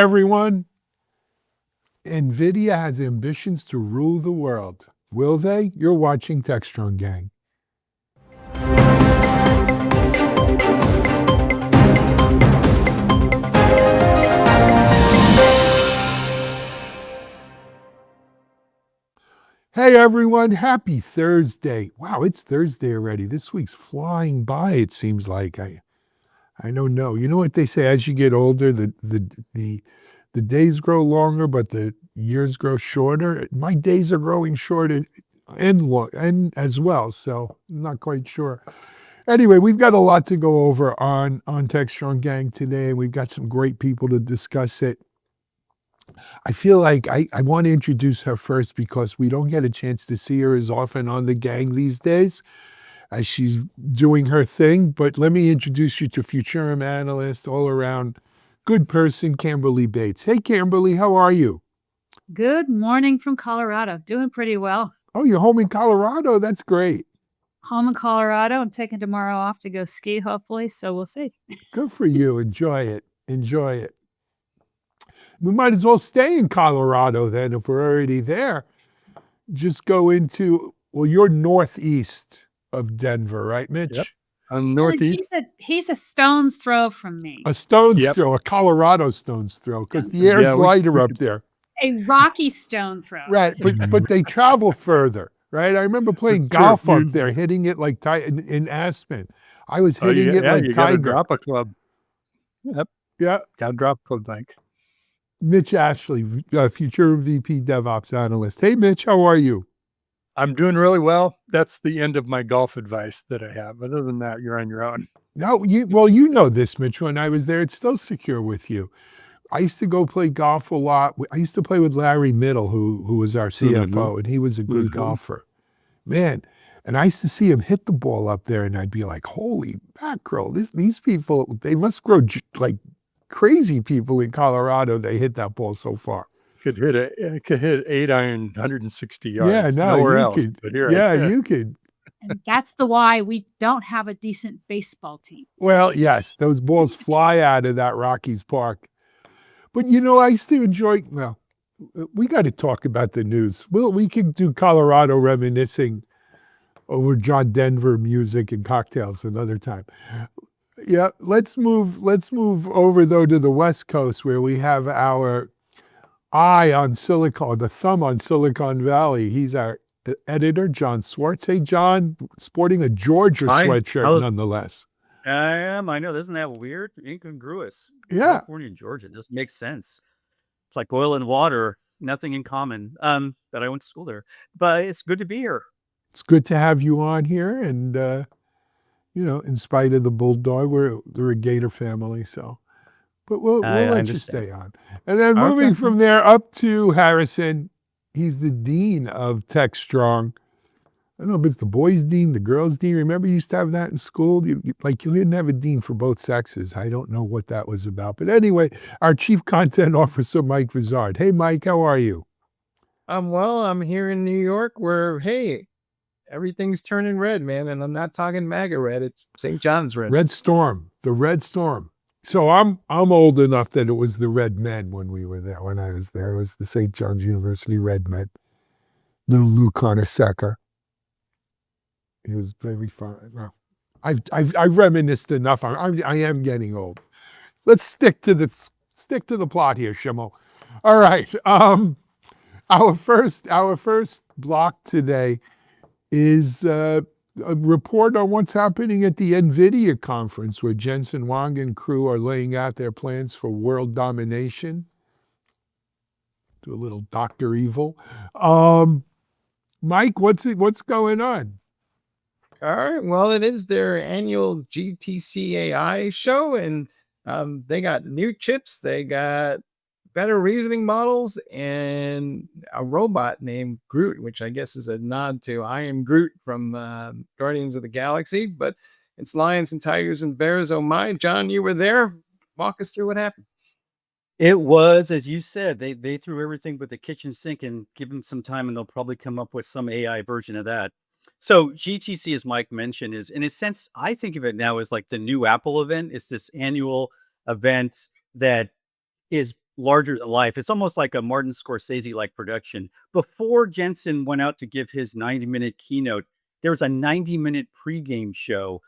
everyone. NVIDIA has ambitions to rule the world. Will they? You're watching Techstrong, gang. Hey everyone, happy Thursday. Wow, it's Thursday already. This week's flying by, it seems like. I don't know. You know what they say, as you get older, the days grow longer, but the years grow shorter. My days are growing shorter and as well, so I'm not quite sure. Anyway, we've got a lot to go over on Techstrong Gang today, and we've got some great people to discuss it. I feel like I want to introduce her first because we don't get a chance to see her as often on the gang these days as she's doing her thing. But let me introduce you to Futurum analyst, all around good person, Camberly Bates. Hey, Camberly, how are you? Good morning from Colorado. Doing pretty well. Oh, you're home in Colorado. That's great. Home in Colorado. I'm taking tomorrow off to go ski, hopefully. So we'll see. Good for you. Enjoy it. Enjoy it. We might as well stay in Colorado then if we're already there. Just go into, well, you're northeast of Denver, right, Mitch? Yep. I'm northeast. He's a stone's throw from me. A stone's throw, a Colorado stone's throw, because the air's lighter up there. A rocky stone throw. Right, but they travel further, right? I remember playing golf up there, hitting it like in Aspen. I was hitting it like you Tiger. Got to drop a club. Yep. Yeah. Got to drop a club, thanks. Mitch Ashley, future VP DevOps analyst. Hey, Mitch, how are you? I'm doing really well. That's the end of my golf advice that I have. Other than that, you're on your own. No, you know this, Mitch. When I was there, it's still secure with you. I used to go play golf a lot. I used to play with Larry Middle, who was our CFO, and he was a good golfer. Man, and I used to see him hit the ball up there, and I'd be like, holy mackerel, these people, they must grow like crazy people in Colorado. They hit that ball so far. Could hit 8-iron, 160 yards. Yeah, no, nowhere you else. could. But here, You could. And that's the why we don't have a decent baseball team. Well, yes, those balls fly out of that Rockies Park. But I used to enjoy. Well, we got to talk about the news. We could do Colorado reminiscing over John Denver music and cocktails another time. Yeah, let's move over though to the West Coast where we have our eye on the thumb on Silicon Valley. He's our editor, John Swartz. Hey, John, sporting a Georgia sweatshirt nonetheless. I am. I know. Isn't that weird? Incongruous. Yeah. California and Georgia. It doesn't make sense. It's like oil and water. Nothing in common. But I went to school there. But it's good to be here. It's good to have you on here, and in spite of the bulldog, we're a Gator family, so. But we'll let you stay on. And then moving from there up to Harrison, he's the dean of Techstrong. I don't know if it's the boys' dean, the girls' dean. Remember, you used to have that in school? You didn't have a dean for both sexes. I don't know what that was about. But anyway, our chief content officer, Mike Vizard. Hey, Mike, how are you? Well, I'm here in New York where, hey, everything's turning red, man. And I'm not talking MAGA red. It's St. John's red. Red Storm, the Red Storm. So I'm old enough that it was the Red Men when we were there. When I was there, it was the St. John's University Red Men. Little Lou Carnesecca. He was very fun. Well, I've reminisced enough. I am getting old. Let's stick to the plot here, Shimo. All right. Our first block today is a report on what's happening at the NVIDIA conference, where Jensen Huang and crew are laying out their plans for world domination. Do a little Dr. Evil. Mike, what's going on? All right. Well, it is their annual GTC AI show, and they got new chips. They got better reasoning models and a robot named Groot, which I guess is a nod to I Am Groot from Guardians of the Galaxy. But it's lions and tigers and bears. Oh my, John, you were there. Walk us through what happened. It was, as you said, they threw everything but the kitchen sink and give them some time and they'll probably come up with some AI version of that. So GTC, as Mike mentioned, is in a sense, I think of it now as like the new Apple event. It's this annual event that is larger than life. It's almost like a Martin Scorsese-like production. Before Jensen went out to give his 90-minute keynote, there was a 90-minute pregame show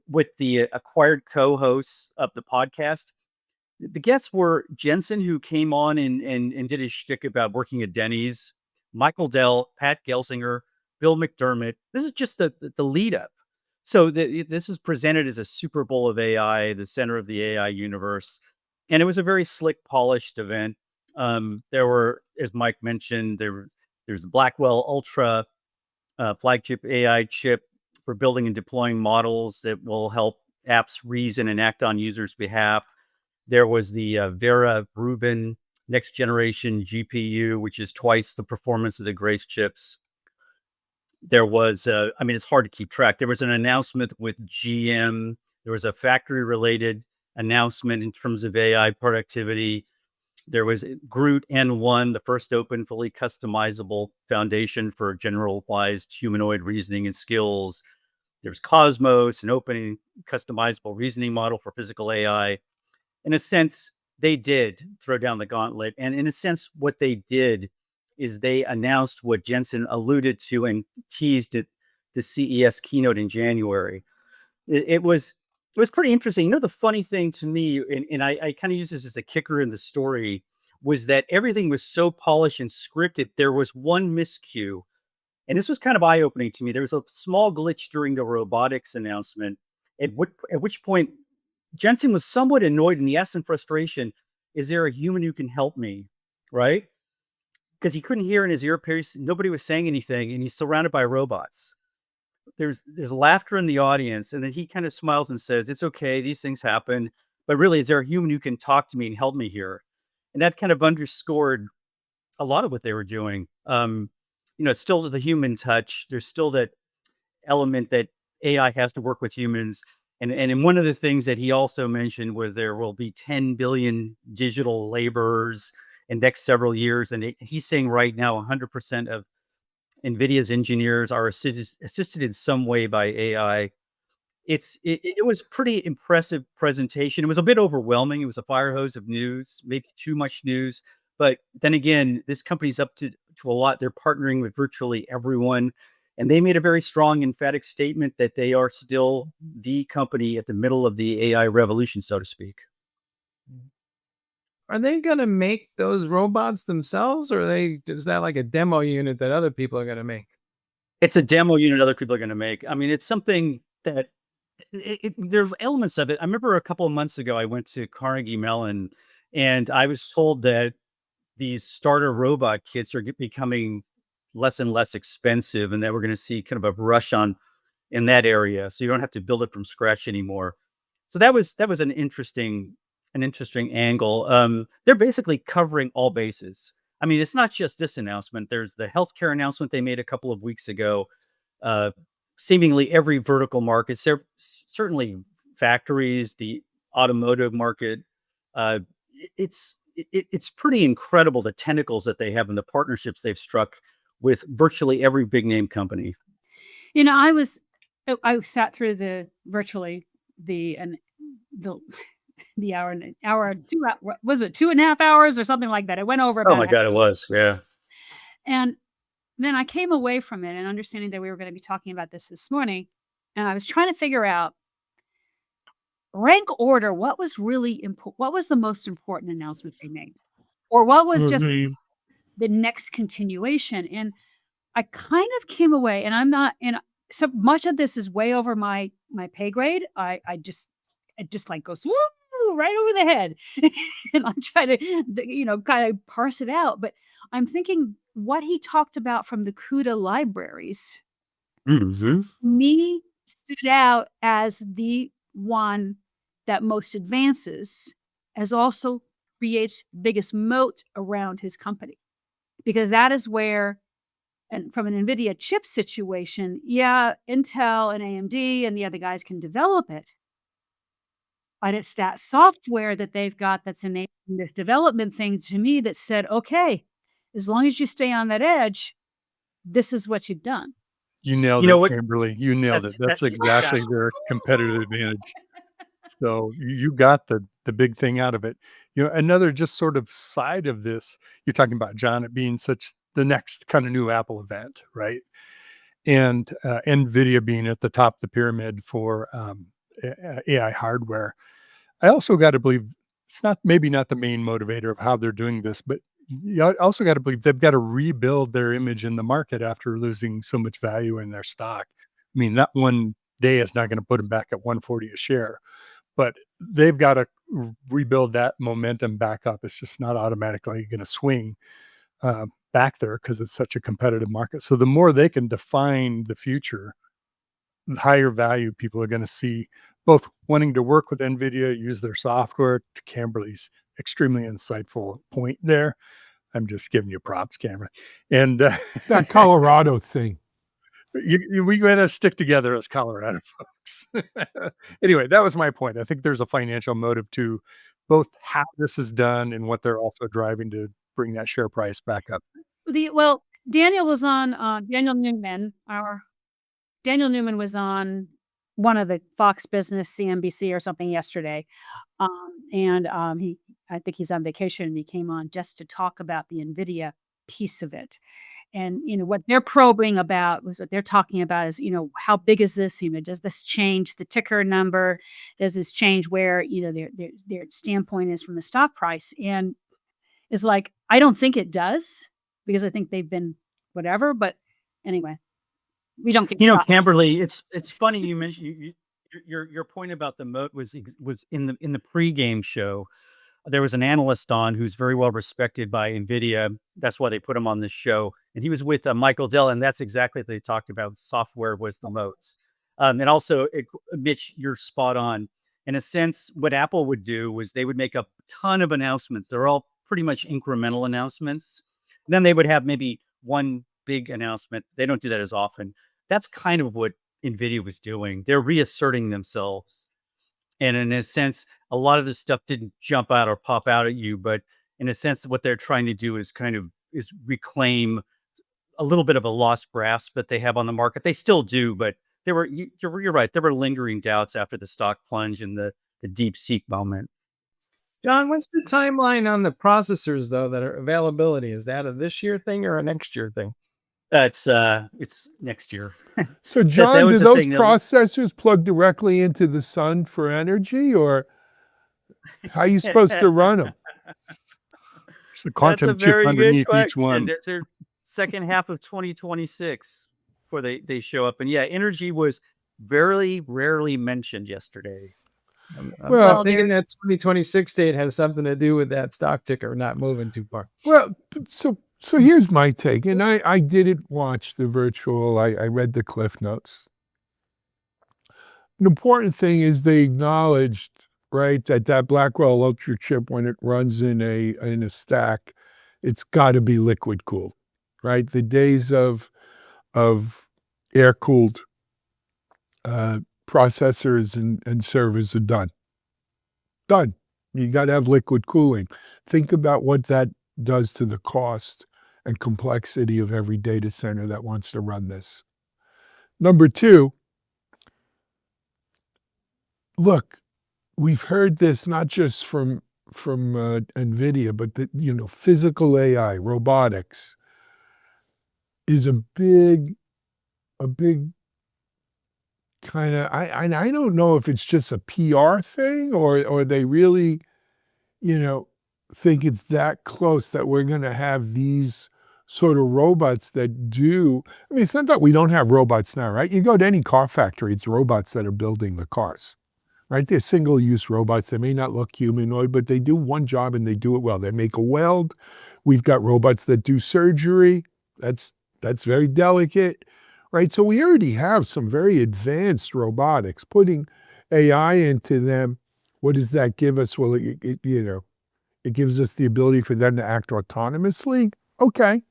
with the acquired co-hosts of the podcast. The guests were Jensen, who came on and did his shtick about working at Denny's, Michael Dell, Pat Gelsinger, Bill McDermott. This is just the lead up. So this is presented as a Super Bowl of AI, the center of the AI universe. And it was a very slick, polished event. There were, as Mike mentioned, there's Blackwell Ultra, flagship AI chip for building and deploying models that will help apps reason and act on users' behalf. There was the Vera Rubin next generation GPU, which is twice the performance of the Grace chips. There was, it's hard to keep track. There was an announcement with GM. There was a factory related announcement in terms of AI productivity. There was Groot N1, the first open, fully customizable foundation for generalized humanoid reasoning and skills. There's Cosmos, an open customizable reasoning model for physical AI. In a sense, they did throw down the gauntlet. And in a sense, what they did is they announced what Jensen alluded to and teased at the CES keynote in January. It was pretty interesting. You know, the funny thing to me, and I kind of use this as a kicker in the story, was that everything was so polished and scripted. There was one miscue, and this was kind of eye-opening to me. There was a small glitch during the robotics announcement, at which point Jensen was somewhat annoyed, and he asked in frustration, "Is there a human who can help me?" Right? Because he couldn't hear in his earpiece. Nobody was saying anything, and he's surrounded by robots. There's laughter in the audience, and then he kind of smiles and says, "It's okay, these things happen, but really, is there a human who can talk to me and help me here?" And that kind of underscored a lot of what they were doing. It's still the human touch. There's still that element that AI has to work with humans. And one of the things that he also mentioned was there will be 10 billion digital laborers in the next several years. And he's saying right now 100% of NVIDIA's engineers are assisted in some way by AI. It was pretty impressive presentation. It was a bit overwhelming. It was a fire hose of news, maybe too much news. But then again, this company's up to a lot. They're partnering with virtually everyone. And they made a very strong, emphatic statement that they are still the company at the middle of the AI revolution, so to speak. Are they going to make those robots themselves, or is that like a demo unit that other people are going to make? It's a demo unit other people are going to make. I mean, it's something that there's elements of it. I remember a couple of months ago, I went to Carnegie Mellon, and I was told that these starter robot kits are becoming less and less expensive, and that we're going to see kind of a rush on in that area. So you don't have to build it from scratch anymore. So that was an interesting angle. They're basically covering all bases. I mean, it's not just this announcement. There's the healthcare announcement they made a couple of weeks ago. Seemingly every vertical market, certainly factories, the automotive market. It's pretty incredible the tentacles that they have and the partnerships they've struck with virtually every big name company. You know, I sat through the hour, was it 2.5 hours or something like that? It went over. Oh my God, it was. Yeah. And then I came away from it and understanding that we were going to be talking about this morning. And I was trying to figure out rank order. What was really important? What was the most important announcement they made? Or what was just the next continuation? And I kind of came away, and I'm not, and so much of this is way over my pay grade. It just like goes woo, right over the head. And I'm trying to, kind of parse it out. But I'm thinking what he talked about from the CUDA libraries, me stood out as the one that most advances, as also creates the biggest moat around his company. Because that is where, and from an NVIDIA chip situation, yeah, Intel and AMD and the other guys can develop it. But it's that software that they've got that's enabling this development thing to me that said, okay, as long as you stay on that edge, this is what you've done. You nailed You know it, what? Camberly. You nailed it. That's exactly their competitive advantage. So you got the the big thing out of it. Another just sort of side of this, you're talking about, John, it being such the next kind of new Apple event, right? And NVIDIA being at the top of the pyramid for AI hardware. I also got to believe it's maybe not the main motivator of how they're doing this, but you also got to believe they've got to rebuild their image in the market after losing so much value in their stock. I mean, that one day is not going to put them back at 140 a share, but they've got to rebuild that momentum back up. It's just not automatically going to swing back there because it's such a competitive market. So the more they can define the future, the higher value people are going to see, both wanting to work with NVIDIA, use their software. To Camberly's extremely insightful point there, I'm just giving you props, Camberly. And It's that Colorado thing. we got to stick together as Colorado folks. Anyway, that was my point. I think there's a financial motive to both how this is done and what they're also driving to bring that share price back up. Daniel was on Daniel Newman. Daniel Newman was on one of the Fox Business, CNBC or something yesterday, I think he's on vacation, and he came on just to talk about the NVIDIA piece of it. And, what they're probing about was what they're talking about is, how big is this? Does this change the ticker number? Does this change where, their standpoint is from the stock price? And it's like, I don't think it does, because I think they've been whatever. But anyway, we don't get Camberly, it's funny you mentioned your point about the moat was in the pregame show. There was an analyst on who's very well respected by NVIDIA. That's why they put him on this show. And he was with Michael Dell, and that's exactly what they talked about. Software was the moats. And also, Mitch, you're spot on. In a sense, what Apple would do was they would make a ton of announcements. They're all pretty much incremental announcements. Then they would have maybe one big announcement. They don't do that as often. That's kind of what NVIDIA was doing. They're reasserting themselves. And in a sense, a lot of this stuff didn't jump out or pop out at you, but in a sense, what they're trying to do is is reclaim a little bit of a lost grasp that they have on the market. They still do, but you're right. There were lingering doubts after the stock plunge and the DeepSeek moment. John, what's the timeline on the processors, though, that are availability? Is that a this year thing or a next year thing? It's next year. So, John, that do was the those thing that- processors plug directly into the sun for energy, or how are you supposed to run them? There's a quantum chip underneath each one. They're second half of 2026 before they show up. And yeah, energy was very rarely mentioned yesterday. I'm Well, thinking that 2026 date has something to do with that stock ticker not moving too far. Well, so here's my take, and I didn't watch the virtual. I read the Cliff Notes. An important thing is they acknowledged, right, that Blackwell Ultra chip, when it runs in a stack, it's got to be liquid cooled, right? The days of air cooled processors and servers are done. Done. You got to have liquid cooling. Think about what that does to the cost and complexity of every data center that wants to run this. Number two, look, we've heard this not just from NVIDIA, but physical AI, robotics is a big kind of, I don't know if it's just a PR thing or they really, think it's that close that we're going to have these sort of robots that do. I mean, it's not that we don't have robots now, right? You go to any car factory, it's robots that are building the cars, right? They're single-use robots. They may not look humanoid, but they do one job and they do it well. They make a weld. We've got robots that do surgery. That's very delicate, right? So we already have some very advanced robotics. Putting AI into them, what does that give us? Well, it gives us the ability for them to act autonomously. Okay.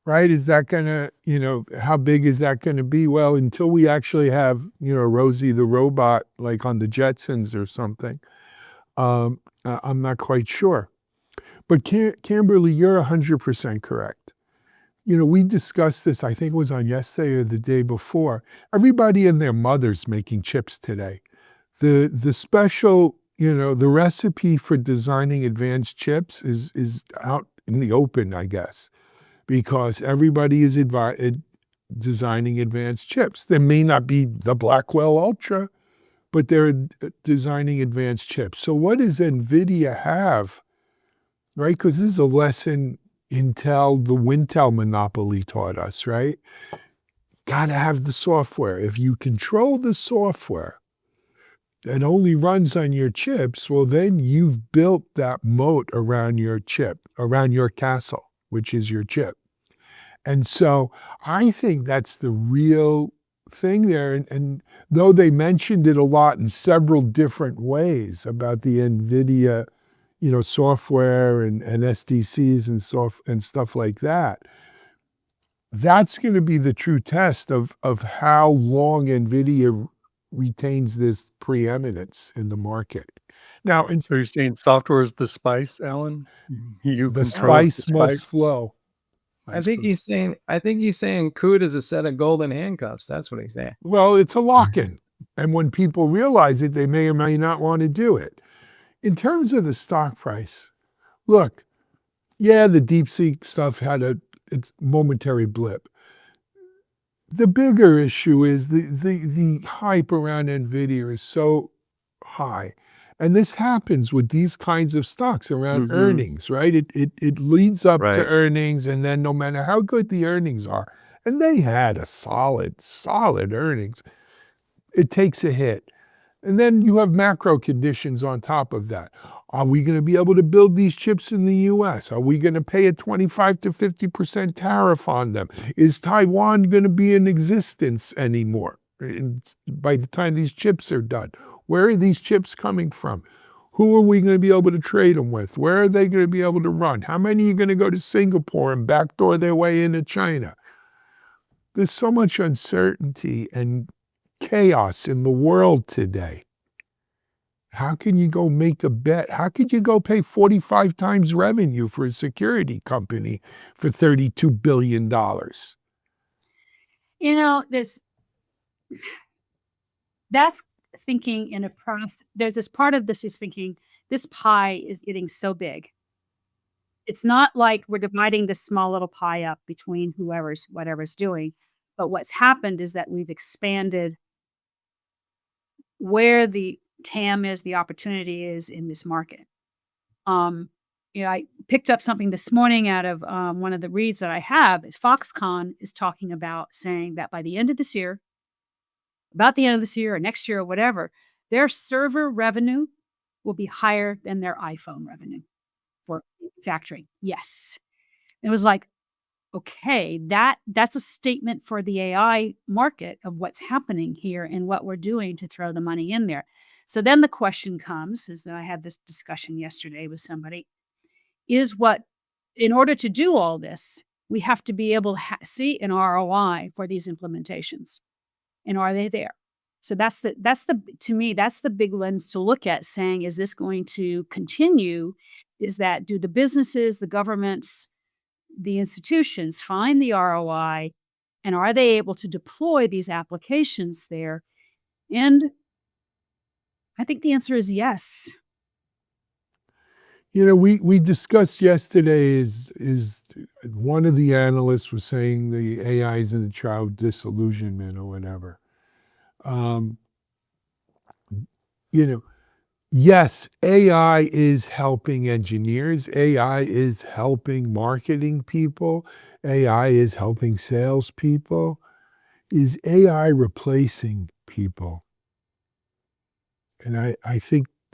Right? Is that going to, how big is that going to be? Well, until we actually have, Rosie the robot, like on the Jetsons or something, I'm not quite sure. But Camberly, you're 100% correct. We discussed this, I think it was on yesterday or the day before. Everybody and their mother's making chips today. The special the recipe for designing advanced chips is out in the open, I guess, because everybody is designing advanced chips. There may not be the Blackwell Ultra, but they're designing advanced chips. So what does NVIDIA have, right? Because this is a lesson Intel, the Wintel monopoly taught us, right? Got to have the software. If you control the software that only runs on your chips, well, then you've built that moat around your chip, around your castle, which is your chip. And so I think that's the real thing there. And though they mentioned it a lot in several different ways about the NVIDIA, software and SDCs and stuff like that, that's going to be the true test of how long NVIDIA retains this preeminence in the market. Now, So you're saying software is the spice, Alan? You the controls spice must flow. I think he's saying CUDA is a set of golden handcuffs. That's what he's saying. Well, it's a lock-in. And when people realize it, they may or may not want to do it. In terms of the stock price, look, yeah, the DeepSeek stuff had its momentary blip. The bigger issue is the hype around NVIDIA is so high. And this happens with these kinds of stocks around earnings, right? It leads up to Right. earnings, and then no matter how good the earnings are, and they had a solid earnings, it takes a hit. And then you have macro conditions on top of that. Are we going to be able to build these chips in the US? Are we going to pay a 25 to 50% tariff on them? Is Taiwan going to be in existence anymore by the time these chips are done? Where are these chips coming from? Who are we going to be able to trade them with? Where are they going to be able to run? How many are going to go to Singapore and backdoor their way into China? There's so much uncertainty and chaos in the world today. How can you go make a bet? How could you go pay 45 times revenue for a security company for $32 billion? That's thinking in a process. There's this part of this is thinking this pie is getting so big. It's not like we're dividing this small little pie up between whatever's doing. But what's happened is that we've expanded where the TAM is, the opportunity is in this market. I picked up something this morning out of one of the reads that I have. Is Foxconn is talking about saying that by the end of this year, about the end of this year or next year or whatever, their server revenue will be higher than their iPhone revenue for manufacturing. Yes. It was like, okay, that's a statement for the AI market of what's happening here and what we're doing to throw the money in there. So then the question comes, is that I had this discussion yesterday with somebody, is what, in order to do all this, we have to be able to see an ROI for these implementations. And are they there? So to me, that's the big lens to look at, saying, is this going to continue? Is that, do the businesses, the governments, the institutions find the ROI, and are they able to deploy these applications there? And I think the answer is yes. We discussed yesterday is one of the analysts was saying the AI is in the trial of disillusionment or whatever. Yes, AI is helping engineers. AI is helping marketing people. AI is helping salespeople. Is AI replacing people? And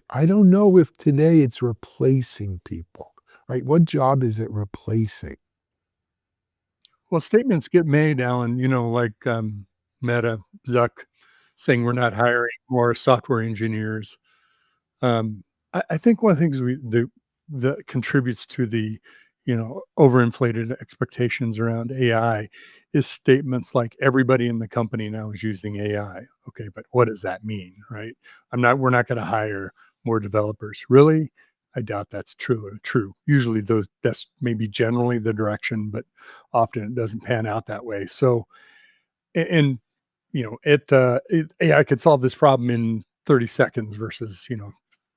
I don't know if today it's replacing people, right? What job is it replacing? Well, statements get made, Alan, like Meta, Zuck, saying we're not hiring more software engineers. I think one of the things that contributes to the overinflated expectations around AI is statements like everybody in the company now is using AI. Okay, but what does that mean, right? We're not going to hire more developers. Really? I doubt that's true. Usually that's maybe generally the direction, but often it doesn't pan out that way. So, and AI could solve this problem in 30 seconds versus,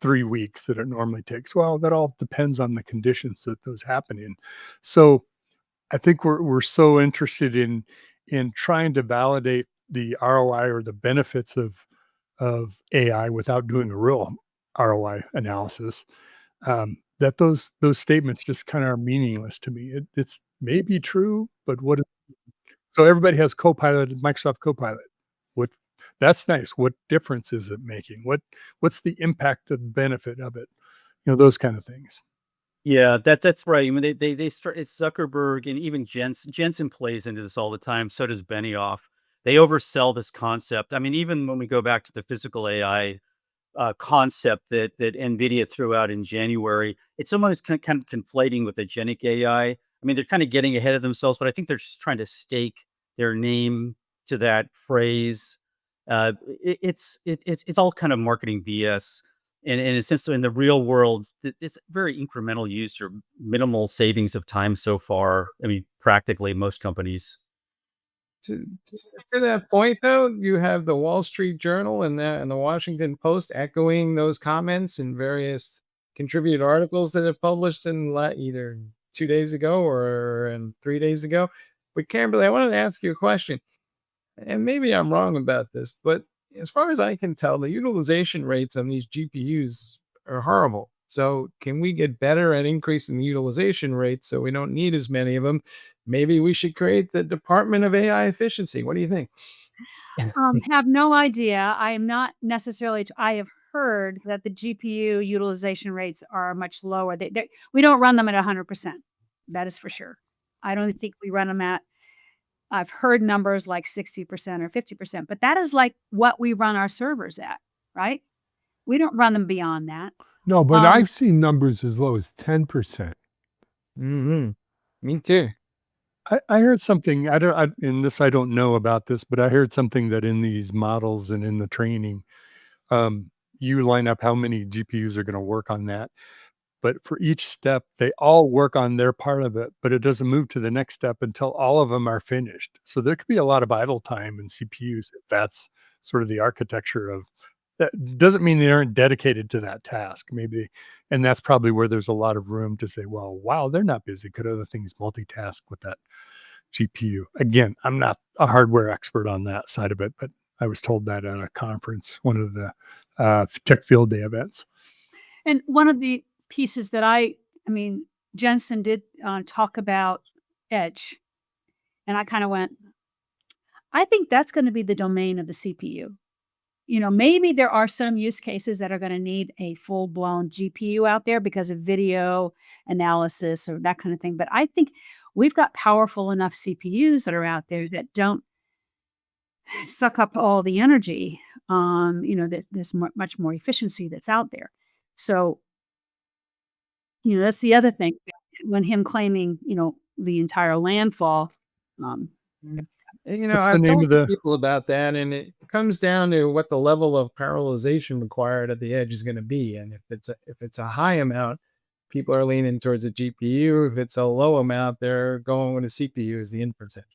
3 weeks that it normally takes. Well, that all depends on the conditions that those happen in. So I think we're so interested in trying to validate the ROI or the benefits of AI without doing a real ROI analysis, that those statements just kind of are meaningless to me. It's maybe true, but what? So everybody has Copilot, Microsoft Copilot. What? That's nice. What difference is it making? What's the impact of the benefit of it? Those kind of things. Yeah, that's right. I mean, they start. It's Zuckerberg and even Jensen plays into this all the time. So does Benioff. They oversell this concept. I mean, even when we go back to the physical AI concept that NVIDIA threw out in January, it's almost kind of conflating with agentic AI. I mean, they're kind of getting ahead of themselves, but I think they're just trying to stake their name to that phrase. It's all kind of marketing BS. And in a sense, in the real world, it's very incremental use or minimal savings of time so far. I mean, practically most companies. To that point, though, you have the Wall Street Journal and the Washington Post echoing those comments in various contributed articles that have published in either 2 days ago or 3 days ago. But Camberly, I wanted to ask you a question, and maybe I'm wrong about this, but as far as I can tell, the utilization rates on these GPUs are horrible. So can we get better at increasing the utilization rate so we don't need as many of them? Maybe we should create the Department of AI Efficiency. What do you think? Have no idea. I am not necessarily. I have heard that the GPU utilization rates are much lower. We don't run them at 100%. That is for sure. I don't think we run them at. I've heard numbers like 60% or 50%, but that is like what we run our servers at, right? We don't run them beyond that. No, but I've seen numbers as low as 10%. Mm-hmm. Me too. I heard something. I don't know about this, but I heard something that in these models and in the training, you line up how many GPUs are going to work on that. But for each step, they all work on their part of it, but it doesn't move to the next step until all of them are finished. So there could be a lot of idle time in CPUs if that's sort of the architecture of that. Doesn't mean they aren't dedicated to that task, maybe. And that's probably where there's a lot of room to say, well, wow, they're not busy. Could other things multitask with that GPU? Again, I'm not a hardware expert on that side of it, but I was told that at a conference, one of the Tech Field Day events. And one of the pieces that I mean, Jensen did talk about edge. And I kind of went, I think that's going to be the domain of the CPU. Maybe there are some use cases that are going to need a full-blown GPU out there because of video analysis or that kind of thing. But I think we've got powerful enough CPUs that are out there that don't suck up all the energy. There's much more efficiency that's out there. So, that's the other thing. When him claiming, the entire landfall. I've talked to people about that, and it comes down to what the level of parallelization required at the edge is going to be. And if it's a high amount, people are leaning towards a GPU. If it's a low amount, they're going with a CPU as the inference engine.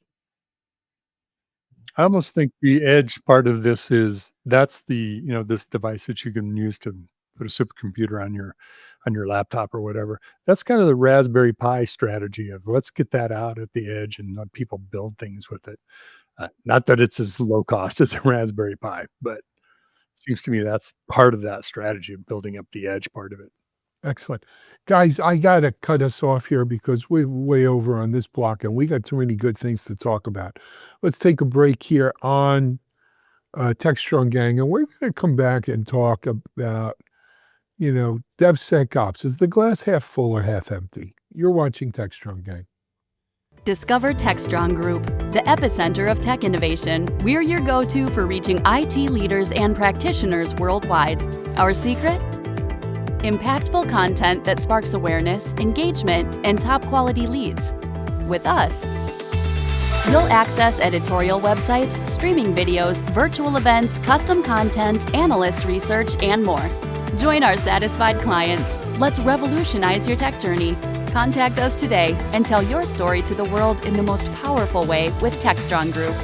I almost think the edge part of this that's the this device that you can use to put a supercomputer on your laptop or whatever. That's kind of the Raspberry Pi strategy of let's get that out at the edge and let people build things with it. Not that it's as low cost as a Raspberry Pi, but it seems to me that's part of that strategy of building up the edge part of it. Excellent. Guys, I got to cut us off here because we're way over on this block and we got too many good things to talk about. Let's take a break here on Techstrong Gang, and we're going to come back and talk about DevSecOps. Is the glass half full or half empty? You're watching Techstrong Gang. Discover Techstrong Group, the epicenter of tech innovation. We're your go-to for reaching IT leaders and practitioners worldwide. Our secret? Impactful content that sparks awareness, engagement, and top-quality leads. With us, you'll access editorial websites, streaming videos, virtual events, custom content, analyst research, and more. Join our satisfied clients. Let's revolutionize your tech journey. Contact us today and tell your story to the world in the most powerful way with Techstrong Group.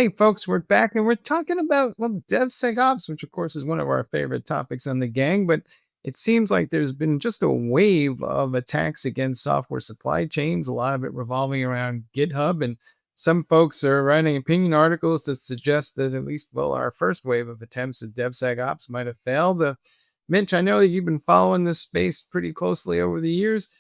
Hey, folks, we're back and we're talking about, well, DevSecOps, which, of course, is one of our favorite topics on the gang. But it seems like there's been just a wave of attacks against software supply chains, a lot of it revolving around GitHub. And some folks are writing opinion articles that suggest that at least, well, our first wave of attempts at DevSecOps might have failed. Mitch, I know that you've been following this space pretty closely over the years.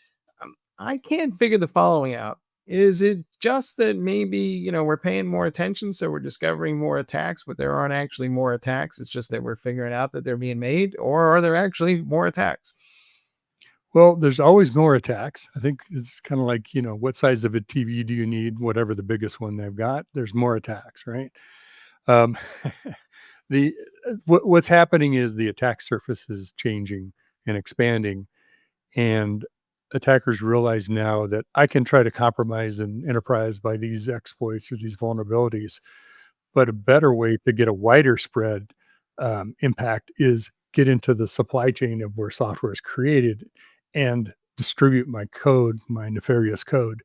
I can't figure the following out. Is it just that maybe, we're paying more attention, so we're discovering more attacks, but there aren't actually more attacks? It's just that we're figuring out that they're being made, or are there actually more attacks? Well, there's always more attacks. I think it's kind of like, what size of a TV do you need? Whatever the biggest one they've got, there's more attacks, right? Um, what's happening is the attack surface is changing and expanding, and attackers realize now that I can try to compromise an enterprise by these exploits or these vulnerabilities, but a better way to get a wider spread impact is get into the supply chain of where software is created and distribute my code, my nefarious code,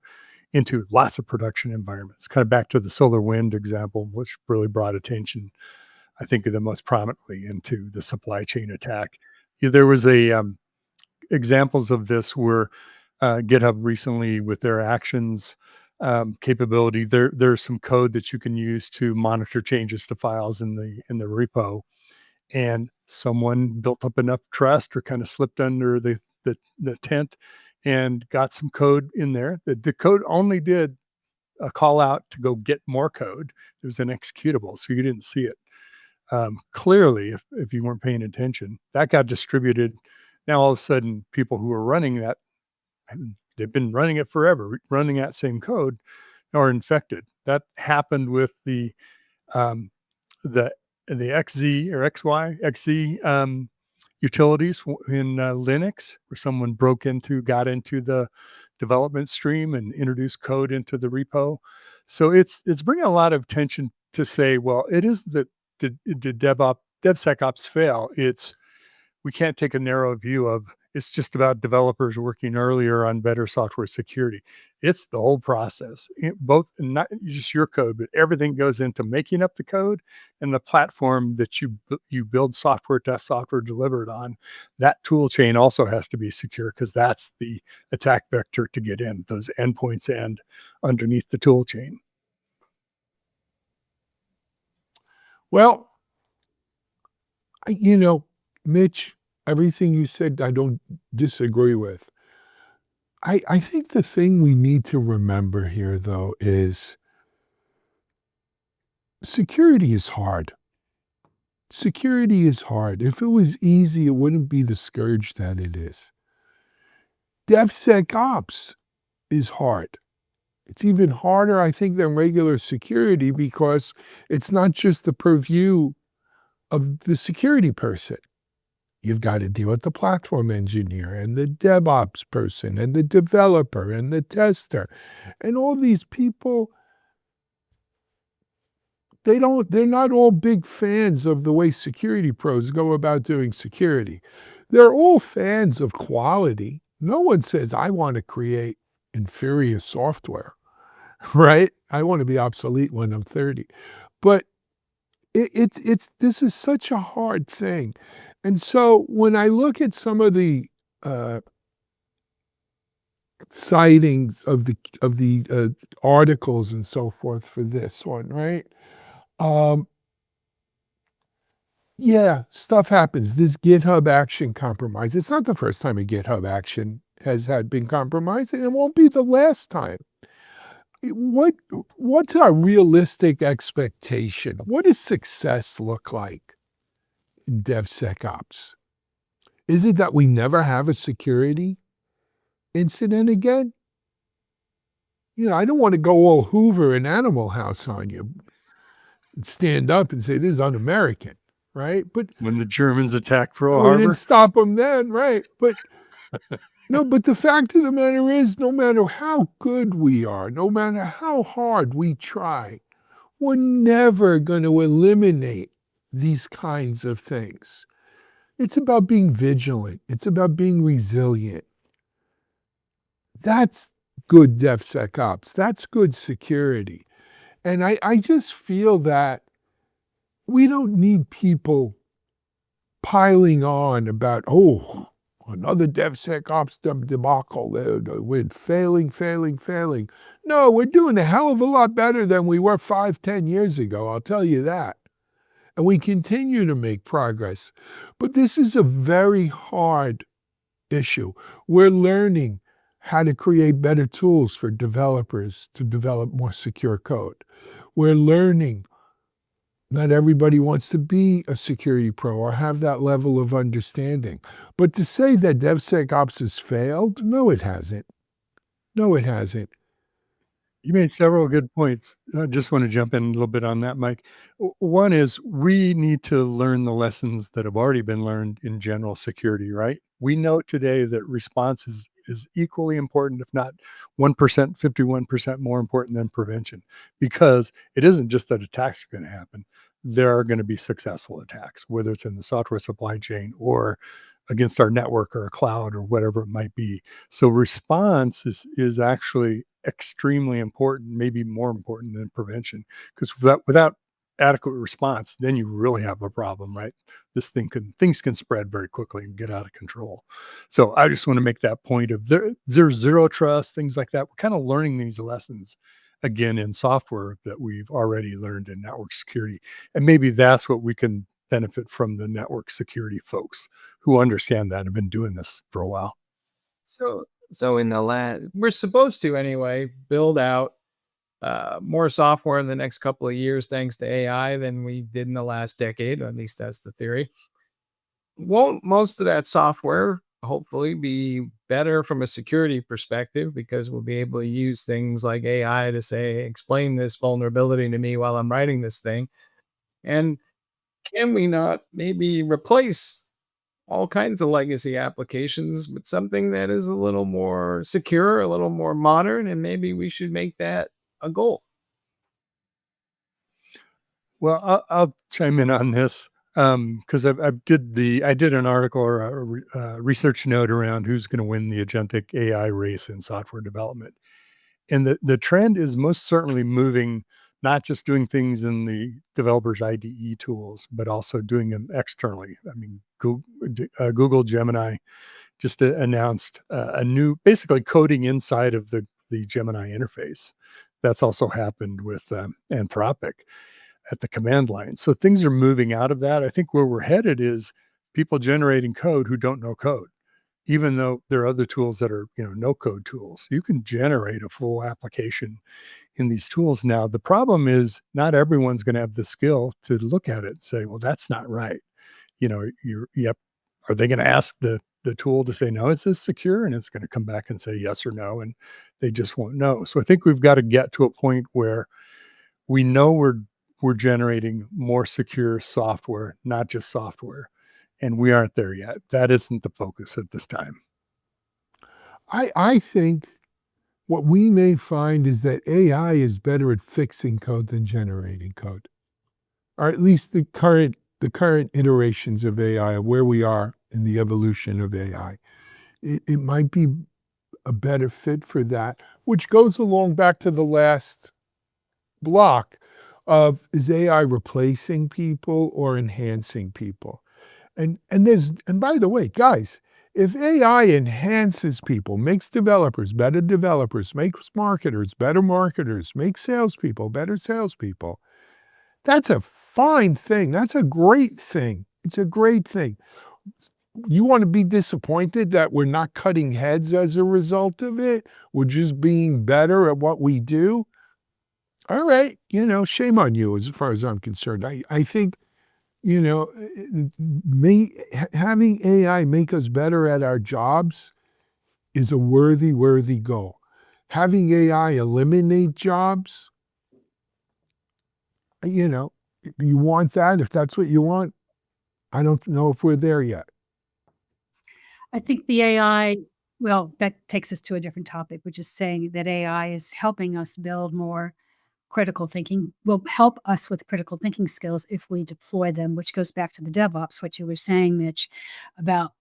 into lots of production environments. Kind of back to the solar wind example, which really brought attention, I think, of the most prominently into the supply chain attack. There was examples of this were GitHub recently with their actions capability. There's some code that you can use to monitor changes to files in the repo, and someone built up enough trust or kind of slipped under the tent and got some code in there. The code only did a call out to go get more code. It was an executable, so you didn't see it. Clearly, if you weren't paying attention, that got distributed. Now, all of a sudden, people who are running that, they've been running it forever, running that same code, are infected. That happened with the XZ or XZ utilities in Linux, where someone got into the development stream and introduced code into the repo. So it's bringing a lot of attention to say, well, it is that did DevSecOps fail? We can't take a narrow view of it's just about developers working earlier on better software security. It's the whole process, both not just your code, but everything goes into making up the code and the platform that you build software, test software, delivered on. That tool chain also has to be secure because that's the attack vector to get in, those endpoints and underneath the tool chain. Well, Mitch, everything you said, I don't disagree with. I think the thing we need to remember here, though, is security is hard. Security is hard. If it was easy, it wouldn't be the scourge that it is. DevSecOps is hard. It's even harder, I think, than regular security because it's not just the purview of the security person. You've got to deal with the platform engineer and the DevOps person and the developer and the tester. And all these people, they're not all big fans of the way security pros go about doing security. They're all fans of quality. No one says, I want to create inferior software, right? I want to be obsolete when I'm 30. But this is such a hard thing. And so when I look at some of the sightings of the articles and so forth for this one, right? Yeah, stuff happens. This GitHub action compromise. It's not the first time a GitHub action has been compromised, and it won't be the last time. What's our realistic expectation? What does success look like in DevSecOps? Is it that we never have a security incident again? I don't want to go all Hoover and Animal House on you and stand up and say this is un-American, right? But when the Germans attacked Pearl we Harbor, didn't stop them then, right? But no, but the fact of the matter is, no matter how good we are, no matter how hard we try, we're never going to eliminate these kinds of things. It's about being vigilant. It's about being resilient. That's good DevSecOps. That's good security. And I just feel that we don't need people piling on about, oh, another DevSecOps debacle. We're failing. No, we're doing a hell of a lot better than we were 5, 10 years ago. I'll tell you that. And we continue to make progress. But this is a very hard issue. We're learning how to create better tools for developers to develop more secure code. We're learning not everybody wants to be a security pro or have that level of understanding. But to say that DevSecOps has failed, no, it hasn't. No, it hasn't. You made several good points. I just want to jump in a little bit on that, Mike. One is we need to learn the lessons that have already been learned in general security, right? We know today that response is equally important, if not 1%, 51% more important than prevention, because it isn't just that attacks are going to happen. There are going to be successful attacks, whether it's in the software supply chain or against our network or a cloud or whatever it might be. So response is actually extremely important, maybe more important than prevention, because without adequate response, then you really have a problem, right? Things can spread very quickly and get out of control. So I just want to make that point of there's zero trust, things like that. We're kind of learning these lessons again in software that we've already learned in network security. And maybe that's what we can benefit from the network security folks who understand that, have been doing this for a while. So in the we're supposed to anyway build out more software in the next couple of years thanks to AI than we did in the last decade. At least that's the theory. Won't most of that software hopefully be better from a security perspective because we'll be able to use things like AI to say, explain this vulnerability to me while I'm writing this thing? And can we not maybe replace all kinds of legacy applications with something that is a little more secure, a little more modern, and maybe we should make that a goal? Well, I'll chime in on this because I did an article or a research note around who's going to win the agentic AI race in software development, and the trend is most certainly moving, not just doing things in the developers' IDE tools, but also doing them externally. I mean, Google Gemini just announced a new, basically coding inside of the Gemini interface. That's also happened with Anthropic at the command line. So things are moving out of that. I think where we're headed is people generating code who don't know code, even though there are other tools that are, no code tools. You can generate a full application in these tools now. The problem is not everyone's going to have the skill to look at it and say, well, that's not right. Are they going to ask the tool to say, no, is this secure? And it's going to come back and say yes or no. And they just won't know. So I think we've got to get to a point where we know we're generating more secure software, not just software. And we aren't there yet. That isn't the focus at this time. I think what we may find is that AI is better at fixing code than generating code, or at least the current iterations of AI, where we are in the evolution of AI. It might be a better fit for that, which goes along back to the last block of, is AI replacing people or enhancing people? And by the way, guys, if AI enhances people, makes developers better developers, makes marketers better marketers, makes salespeople better salespeople, that's a fine thing. That's a great thing. It's a great thing. You want to be disappointed that we're not cutting heads as a result of it? We're just being better at what we do? All right, shame on you as far as I'm concerned. I think, having AI make us better at our jobs is a worthy goal. Having AI eliminate jobs, you want that, if that's what you want. I don't know if we're there yet. I think the AI, well, that takes us to a different topic, which is saying that AI is helping us build more critical thinking, will help us with critical thinking skills if we deploy them, which goes back to the DevOps, what you were saying, Mitch, about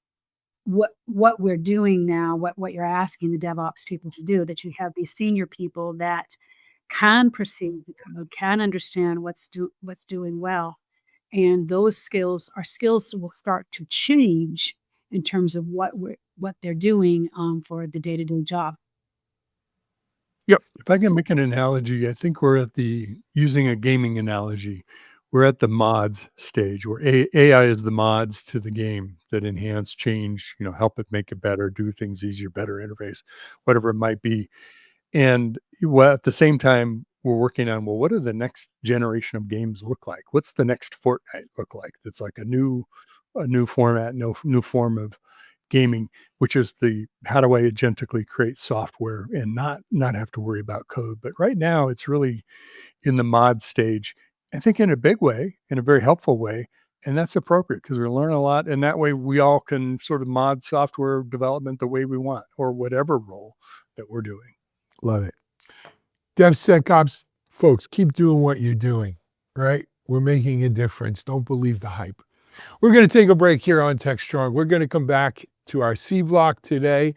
what we're doing now, what you're asking the DevOps people to do, that you have these senior people that can perceive the code, can understand what's doing well. And those skills, our skills will start to change in terms of what they're doing for the day-to-day job. Yep. If I can make an analogy, I think we're at using a gaming analogy, we're at the mods stage where AI is the mods to the game that enhance, change, help it make it better, do things easier, better interface, whatever it might be. And at the same time, we're working on, well, what do the next generation of games look like? What's the next Fortnite look like? That's like a new format, new form of gaming, which is how do I agentically create software and not have to worry about code. But right now it's really in the mod stage, I think in a big way, in a very helpful way. And that's appropriate because we're learning a lot. And that way we all can sort of mod software development the way we want or whatever role that we're doing. Love it. DevSecOps folks, keep doing what you're doing, right? We're making a difference. Don't believe the hype. We're going to take a break here on Techstrong. We're going to come back to our C block today,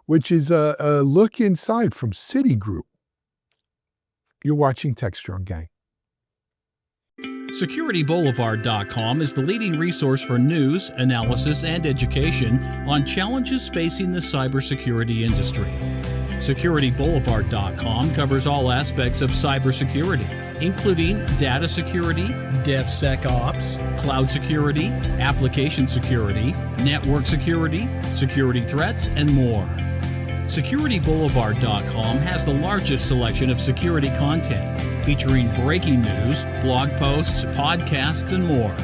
which is a look inside from Citigroup. You're watching Techstrong, gang. SecurityBoulevard.com is the leading resource for news, analysis, and education on challenges facing the cybersecurity industry. SecurityBoulevard.com covers all aspects of cybersecurity, including data security, DevSecOps, cloud security, application security, network security, security threats, and more. SecurityBoulevard.com has the largest selection of security content, featuring breaking news, blog posts, podcasts, and more.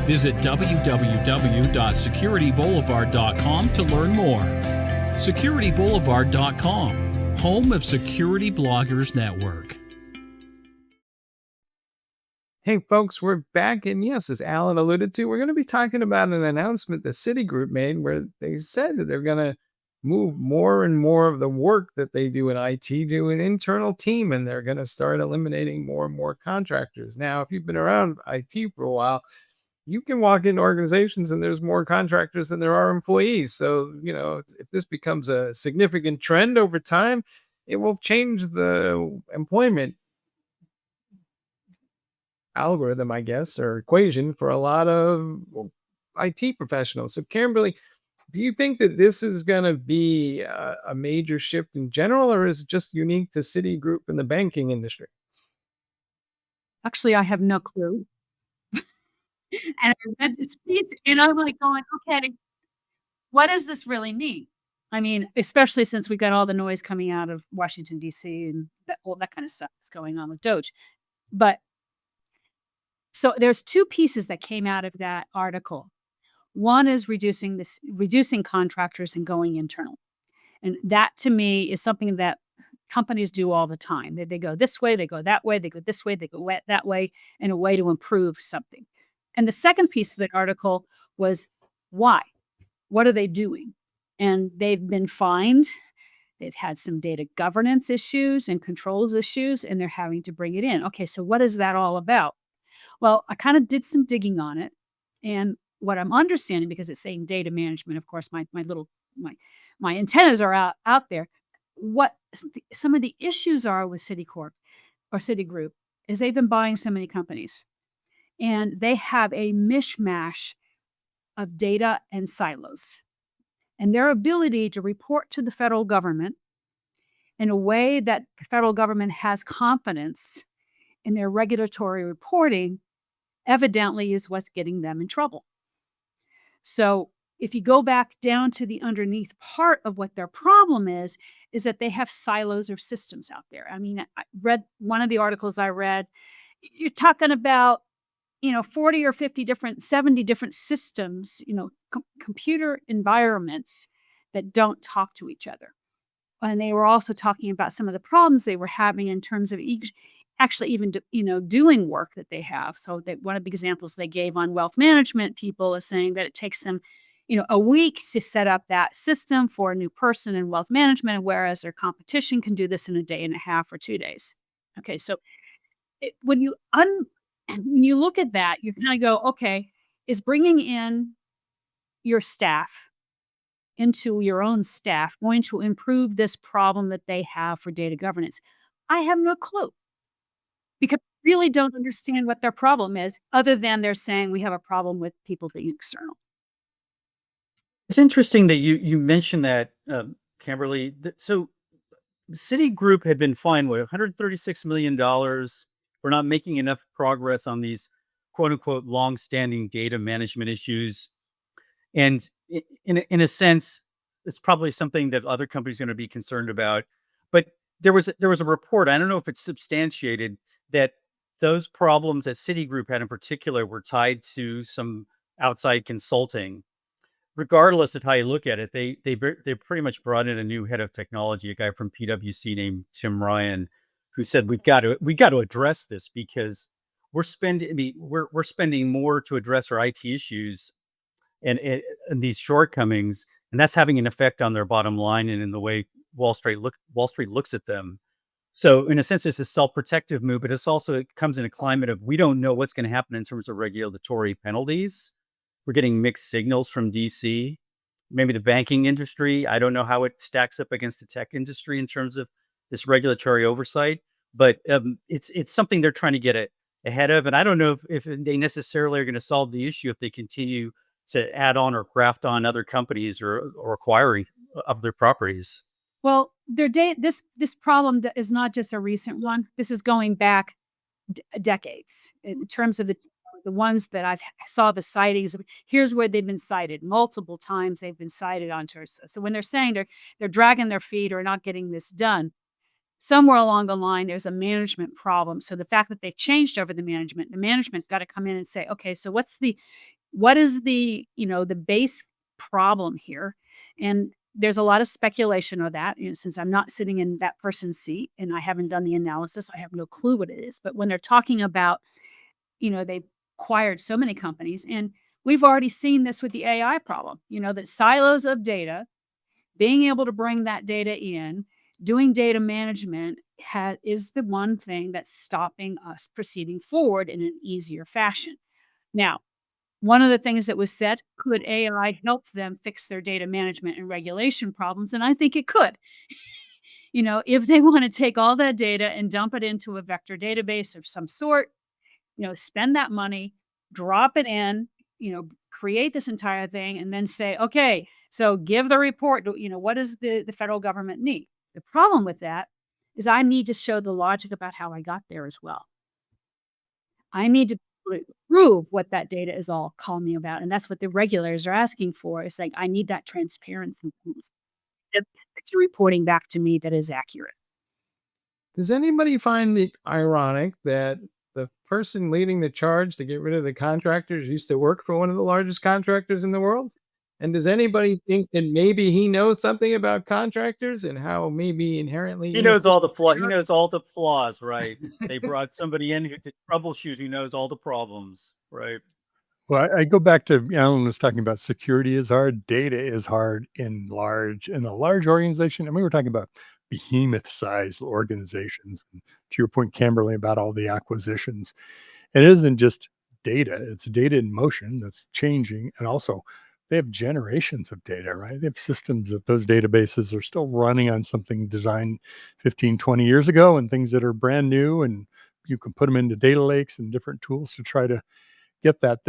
Visit www.securityboulevard.com to learn more. SecurityBoulevard.com, home of Security Bloggers Network. Hey folks, we're back, and yes, as Alan alluded to, we're going to be talking about an announcement that Citigroup made where they said that they're going to move more and more of the work that they do in IT to an internal team, and they're going to start eliminating more and more contractors. Now, if you've been around IT for a while, you can walk into organizations and there's more contractors than there are employees. So, if this becomes a significant trend over time, it will change the employment algorithm, I guess, or equation for a lot of IT professionals. So, Camberly, do you think that this is going to be a major shift in general, or is it just unique to Citigroup and the banking industry? Actually, I have no clue. And I read this piece and I'm like going, okay, what does this really mean? I mean, especially since we've got all the noise coming out of Washington, D.C. and all that kind of stuff that's going on with Doge. But so there's two pieces that came out of that article. One is reducing contractors and going internal. And that to me is something that companies do all the time. They go this way, they go that way, they go this way, they go that way, in a way to improve something. And the second piece of the article was why? What are they doing? And they've been fined. They've had some data governance issues and controls issues, and they're having to bring it in. Okay, so what is that all about? Well, I kind of did some digging on it. And what I'm understanding, because it's saying data management, of course, my antennas are out there. What some of the issues are with Citicorp or Citigroup is they've been buying so many companies. And they have a mishmash of data and silos. And their ability to report to the federal government in a way that the federal government has confidence in their regulatory reporting evidently is what's getting them in trouble. So if you go back down to the underneath part of what their problem is that they have silos of systems out there. I mean, I read one of the articles I read, you're talking about 40 or 70 different systems, computer environments that don't talk to each other. And they were also talking about some of the problems they were having in terms of doing work that they have. So one of the examples they gave on wealth management people is saying that it takes them, a week to set up that system for a new person in wealth management, whereas their competition can do this in a day and a half or 2 days. Okay, so when you look at that, you kind of go, okay, is bringing in your staff into your own staff going to improve this problem that they have for data governance? I have no clue because I really don't understand what their problem is, other than they're saying we have a problem with people being external. It's interesting that you mentioned that, Camberly. So Citigroup had been fined with $136 million for not making enough progress on these quote unquote long-standing data management issues. And in a sense, it's probably something that other companies are going to be concerned about. But there was a report. I don't know if it's substantiated that those problems that Citigroup had in particular were tied to some outside consulting. Regardless of how you look at it, they pretty much brought in a new head of technology, a guy from PwC named Tim Ryan, who said we got to address this because we're spending more to address our IT issues and these shortcomings, and that's having an effect on their bottom line and in the way Wall Street looks at them. So in a sense, it's a self-protective move, but it comes in a climate of we don't know what's going to happen in terms of regulatory penalties. We're getting mixed signals from DC. Maybe the banking industry, I don't know how it stacks up against the tech industry in terms of this regulatory oversight, but it's something they're trying to get ahead of. And I don't know if they necessarily are going to solve the issue if they continue to add on or graft on other companies or acquiring of their properties. Well, this problem is not just a recent one. This is going back decades in terms of the ones that I've saw the sightings. Here's where they've been cited multiple times. They've been cited on tours. So when they're saying they're dragging their feet or not getting this done, somewhere along the line there's a management problem. So the fact that they've changed over the management's got to come in and say, okay, so what is the the base problem here? And there's a lot of speculation of that, since I'm not sitting in that person's seat and I haven't done the analysis, I have no clue what it is. But when they're talking about, they acquired so many companies, and we've already seen this with the AI problem, that silos of data, being able to bring that data in, doing data management is the one thing that's stopping us proceeding forward in an easier fashion. Now, one of the things that was said, could AI help them fix their data management and regulation problems? And I think it could. If they want to take all that data and dump it into a vector database of some sort, spend that money, drop it in, create this entire thing, and then say, okay, so give the report, what does the federal government need? The problem with that is I need to show the logic about how I got there as well. I need to prove what that data is all calling me about. And that's what the regulators are asking for. It's like, I need that transparency. It's reporting back to me that is accurate. Does anybody find it ironic that the person leading the charge to get rid of the contractors used to work for one of the largest contractors in the world? And does anybody think that maybe he knows something about contractors and how maybe inherently He knows all the flaws. He knows all the flaws, right? They brought somebody in to troubleshoot who knows all the problems, right? Well, I go back to Alan was talking about security is hard, data is hard in a large organization. I mean, we're talking about behemoth-sized organizations. And to your point, Camberly, about all the acquisitions, it isn't just data; it's data in motion that's changing, and also they have generations of data, right? They have systems that those databases are still running on something designed 15, 20 years ago, and things that are brand new, and you can put them into data lakes and different tools to try to get that.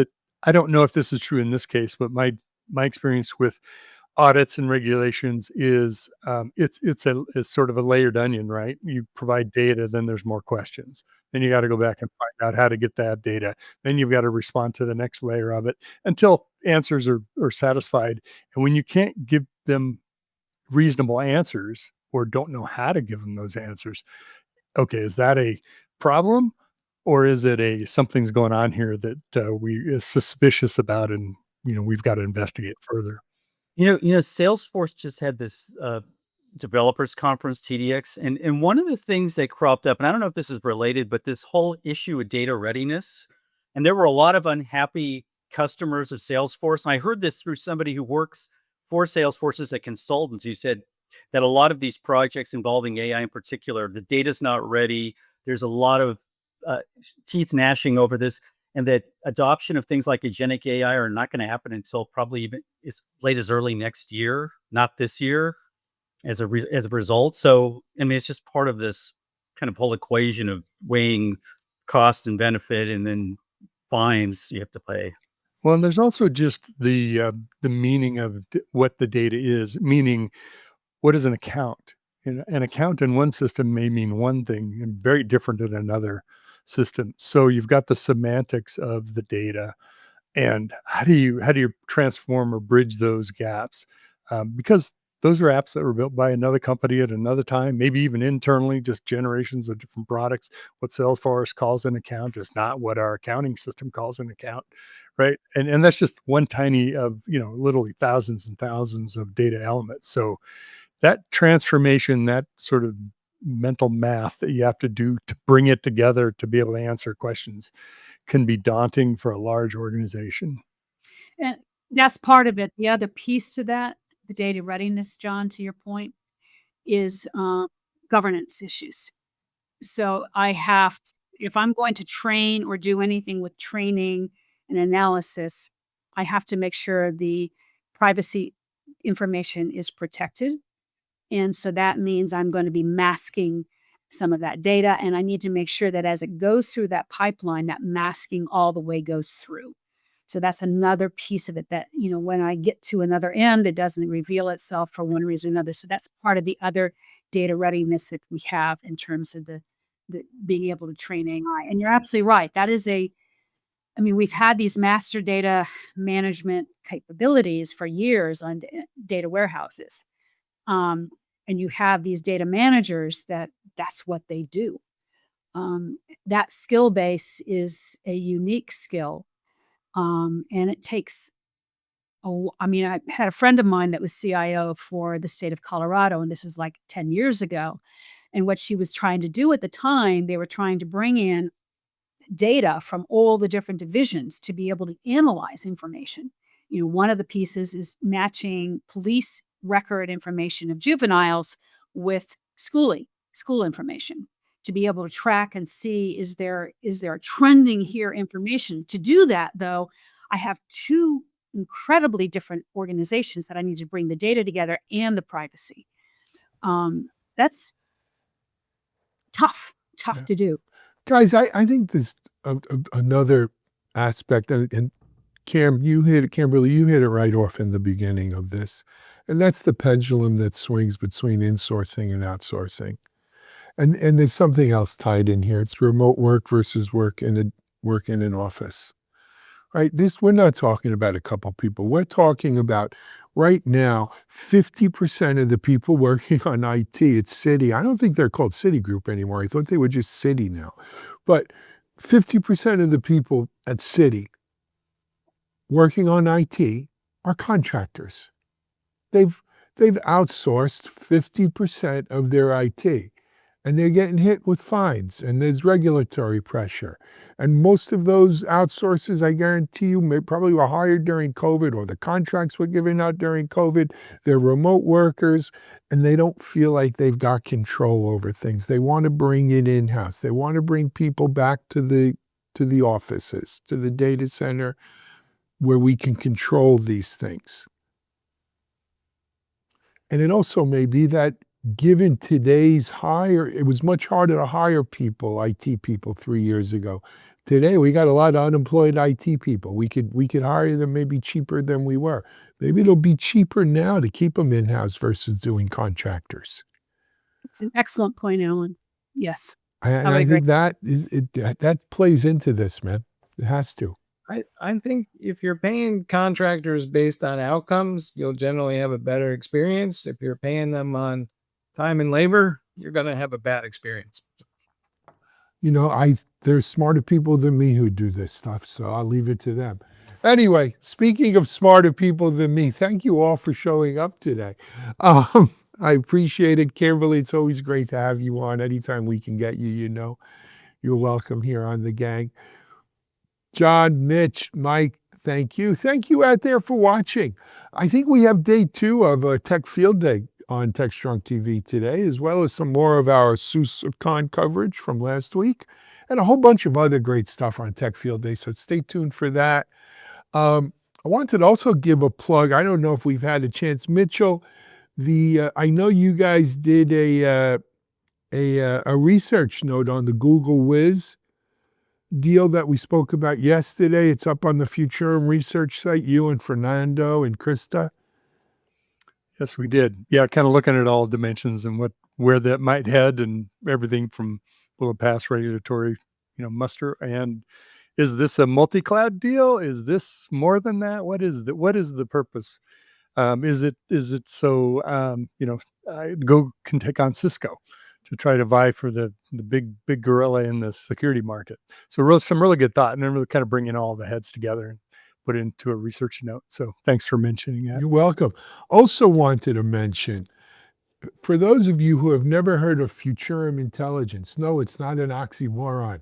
I don't know if this is true in this case, but my experience with audits and regulations is it's sort of a layered onion, right? You provide data, then there's more questions. Then you got to go back and find out how to get that data. Then you've got to respond to the next layer of it until answers are satisfied. And when you can't give them reasonable answers or don't know how to give them those answers, okay, is that a problem? Or is it something's going on here that we is suspicious about, and we've got to investigate further? Salesforce just had this developers conference, TDX, and one of the things that cropped up, and I don't know if this is related, but this whole issue of data readiness, and there were a lot of unhappy customers of Salesforce. And I heard this through somebody who works for Salesforce as a consultant, who said that a lot of these projects involving AI in particular, the data's not ready. There's a lot of teeth gnashing over this, and that adoption of things like agentic AI are not going to happen until probably even as late as early next year, not this year, as a result. So, I mean, it's just part of this kind of whole equation of weighing cost and benefit, and then fines you have to pay. Well, and there's also just the meaning of what the data is, meaning what is an account? An account in one system may mean one thing and very different in another system. So you've got the semantics of the data, and how do you transform or bridge those gaps? Because those are apps that were built by another company at another time, maybe even internally, just generations of different products. What Salesforce calls an account is not what our accounting system calls an account, right? And that's just one tiny of, literally thousands and thousands of data elements. So that transformation, that sort of mental math that you have to do to bring it together to be able to answer questions can be daunting for a large organization. And that's part of it. The other piece to that, the data readiness, John, to your point, is governance issues. So if I'm going to train or do anything with training and analysis, I have to make sure the privacy information is protected. And so that means I'm going to be masking some of that data. And I need to make sure that as it goes through that pipeline, that masking all the way goes through. So that's another piece of it that, when I get to another end, it doesn't reveal itself for one reason or another. So that's part of the other data readiness that we have in terms of the being able to train AI. And you're absolutely right. That is we've had these master data management capabilities for years on data warehouses. And you have these data managers that's what they do. That skill base is a unique skill. And it takes, I had a friend of mine that was CIO for the state of Colorado, and this is like 10 years ago. And what she was trying to do at the time, they were trying to bring in data from all the different divisions to be able to analyze information. One of the pieces is matching police record information of juveniles with school information to be able to track and see, is there a trending here information. To do that, though, I have two incredibly different organizations that I need to bring the data together and the privacy. That's tough Yeah. to do. Guys, I think this another aspect, and Camberly, you hit it right off in the beginning of this, and that's the pendulum that swings between insourcing and outsourcing. And there's something else tied in here. It's remote work versus work in an office. Right? We're not talking about a couple people. We're talking about right now, 50% of the people working on IT at Citi. I don't think they're called Citigroup anymore. I thought they were just Citi now. But 50% of the people at Citi working on IT are contractors. They've outsourced 50% of their IT, and they're getting hit with fines, and there's regulatory pressure. And most of those outsourcers, I guarantee you, probably were hired during COVID, or the contracts were given out during COVID. They're remote workers, and they don't feel like they've got control over things. They want to bring it in-house. They want to bring people back to the offices, to the data center, where we can control these things. And it also may be that given today's it was much harder to hire people, IT people 3 years ago. Today, we got a lot of unemployed IT people. We could hire them maybe cheaper than we were. Maybe it'll be cheaper now to keep them in-house versus doing contractors. It's an excellent point, Alan. Yes. I think that plays into this, man. It has to. I think if you're paying contractors based on outcomes, you'll generally have a better experience. If you're paying them on time and labor, you're going to have a bad experience. There's smarter people than me who do this stuff, so I'll leave it to them. Anyway, speaking of smarter people than me, thank you all for showing up today. I appreciate it. Camberly, it's always great to have you on. Anytime we can get you, you're welcome here on The Gang. Jon, Mitch, Mike, thank you. Thank you out there for watching. I think we have day 2 of a Tech Field Day on Techstrong TV today, as well as some more of our SUSECon coverage from last week, and a whole bunch of other great stuff on Tech Field Day, so stay tuned for that. I wanted to also give a plug. I don't know if we've had a chance. Mitchell, I know you guys did a research note on the Google Wiz deal that we spoke about yesterday. It's up on the Futurum research site, you and Fernando and Krista. Yes, we did. Yeah, kind of looking at all dimensions and where that might head, and everything from will it pass regulatory, muster, and is this a multi-cloud deal? Is this more than that? What is the purpose? Is it so Go can take on Cisco to try to vie for the big gorilla in the security market? So some really good thought, and then really kind of bringing all the heads together and put into a research note. So thanks for mentioning that. You're welcome. Also wanted to mention, for those of you who have never heard of Futurum Intelligence, no, it's not an oxymoron.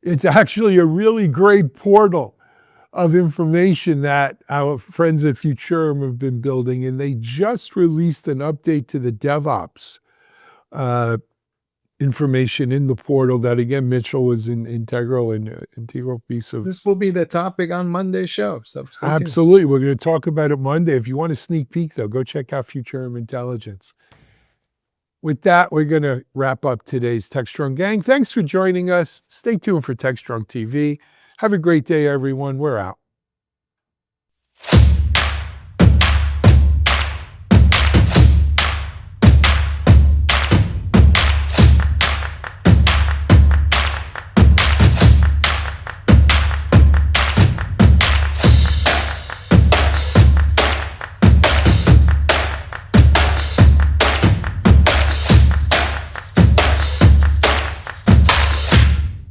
It's actually a really great portal of information that our friends at Futurum have been building, and they just released an update to the DevOps information in the portal that, again, Mitchell was an integral piece of. This will be the topic on Monday's show. So stay tuned. Absolutely. We're going to talk about it Monday. If you want a sneak peek, though, go check out Futurum Intelligence. With that, we're going to wrap up today's Techstrong Gang. Thanks for joining us. Stay tuned for Techstrong TV. Have a great day, everyone. We're out.